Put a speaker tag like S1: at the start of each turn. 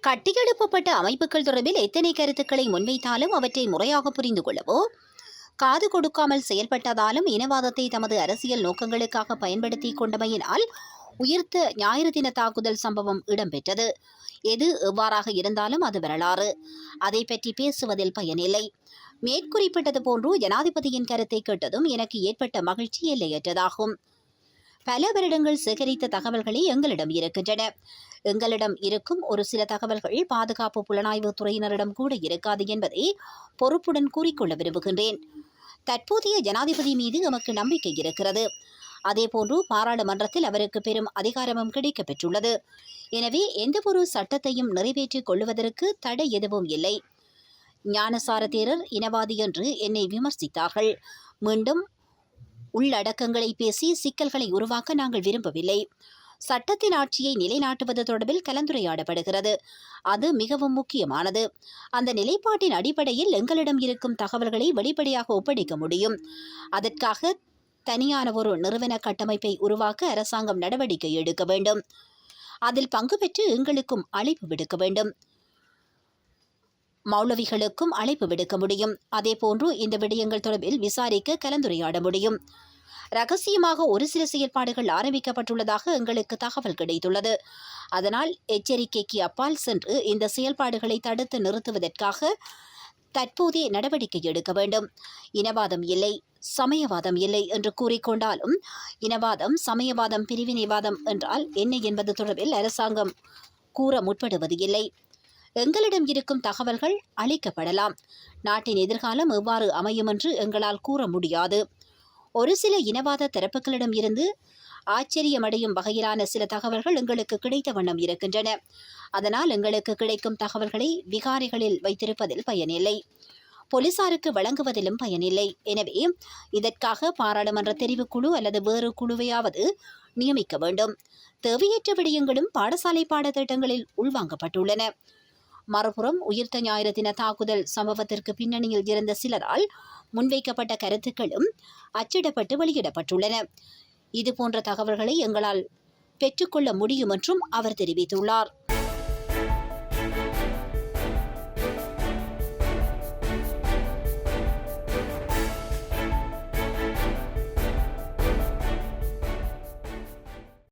S1: கட்டியெழுப்பப்பட்ட அமைப்புகள் தொடர்பில் எத்தனை கருத்துக்களை முன்வைத்தாலும் அவற்றை முறையாக புரிந்து கொள்ளவோ காது கொடுக்காமல் செயல்பட்டதாலும் இனவாதத்தை தமது அரசியல் நோக்கங்களுக்காக பயன்படுத்தி கொண்டமையினால் உயிர்த்த ஞாயிறு தின தாக்குதல் சம்பவம் இடம்பெற்றது. எது எவ்வாறாக இருந்தாலும் அது வரலாறு. அதை பற்றி பேசுவதில் பயனில்லை. மேற்குறிப்பிட்டது போன்று ஜனாதிபதியின் கருத்தை கேட்டதும் எனக்கு ஏற்பட்ட மகிழ்ச்சி எல்லையற்றதாகும். பல வருடங்கள் சேகரித்த தகவல்களே எங்களிடம் இருக்கின்றன. எங்களிடம் இருக்கும் ஒரு சில தகவல்கள் பாதுகாப்பு புலனாய்வு துறையினரிடம் கூட இருக்காது என்பதை பொறுப்புடன் கூறிக்கொள்ள விரும்புகின்றேன். தற்போதைய ஜனாதிபதி மீது எமக்கு நம்பிக்கை இருக்கிறது. அதேபோன்று பாராளுமன்றத்தில் அவருக்கு பெரும் அதிகாரமும் கிடைக்கப் பெற்றுள்ளது. எனவே எந்தவொரு சட்டத்தையும் நிறைவேற்றிக் கொள்வதற்கு தடை எதுவும் இல்லை. ஞானசார தேரர் இனவாதி என்று என்னை விமர்சித்தார்கள். மீண்டும் உள்ளடக்கங்களை பேசி சிக்கல்களை உருவாக்க நாங்கள் விரும்பவில்லை. சட்டத்தின் ஆட்சியை நிலைநாட்டுவது தொடர்பில் கலந்துரையாடப்படுகிறது. அது மிகவும் முக்கியமானது. அந்த நிலைப்பாட்டின் அடிப்படையில் எங்களிடம் இருக்கும் தகவல்களை வெளிப்படையாக ஒப்படைக்க முடியும். அதற்காக தனியான ஒரு நிறுவன கட்டமைப்பை உருவாக்க அரசாங்கம் நடவடிக்கை எடுக்க வேண்டும். அதில் பங்கு பெற்று எங்களுக்கும் அழைப்பு விடுக்க வேண்டும். மௌலவிகளுக்கும் அழைப்பு விடுக்க முடியும். அதேபோன்று இந்த விடயங்கள் தொடர்பில் விசாரிக்க கலந்துரையாட முடியும். ரகசியமாக ஒரு சில செயல்பாடுகள் ஆரம்பிக்கப்பட்டுள்ளதாக எங்களுக்கு தகவல் கிடைத்துள்ளது. அதனால் எச்சரிக்கைக்கு அப்பால் சென்று இந்த செயல்பாடுகளை தடுத்து நிறுத்துவதற்காக தற்போதைய நடவடிக்கை எடுக்க வேண்டும். இனவாதம் இல்லை, சமயவாதம் இல்லை என்று கூறிக்கொண்டாலும் இனவாதம், சமயவாதம், பிரிவினைவாதம் என்றால் என்ன என்பது தொடர்பில் அரசாங்கம் கூற முற்படுவது இல்லை. எங்களிடம் இருக்கும் தகவல்கள் அளிக்கப்படலாம். நாட்டின் எதிர்காலம் எவ்வாறு அமையும் என்று எங்களால் கூற முடியாது. ஒரு சில இனவாத தரப்புகளிடம் இருந்து ஆச்சரியமடையும் வகையிலான சில தகவல்கள் எங்களுக்கு கிடைத்த வண்ணம் இருக்கின்றன. அதனால் எங்களுக்கு கிடைக்கும் தகவல்களை விகாரைகளில் வைத்திருப்பதில் பயனில்லை, போலீசாருக்கு வழங்குவதிலும் பயனில்லை. எனவே இதற்காக பாராளுமன்ற தெரிவுக்குழு அல்லது வேறு குழுவையாவது நியமிக்க வேண்டும். தேவையற்ற விடயங்களும் பாடசாலை பாடத்திட்டங்களில் உள்வாங்கப்பட்டுள்ளன. மறுபுறம் உயிர்த்த ஞாயிறு தின தாக்குதல் சம்பவத்திற்கு பின்னணியில் இருந்த சிலரால் முன்வைக்கப்பட்ட கருத்துக்களும் அச்சிடப்பட்டு வெளியிடப்பட்டுள்ளன. இதுபோன்ற தகவல்களை எங்களால் பெற்றுக்கொள்ள முடியும் என்றும் அவர் தெரிவித்துள்ளார்.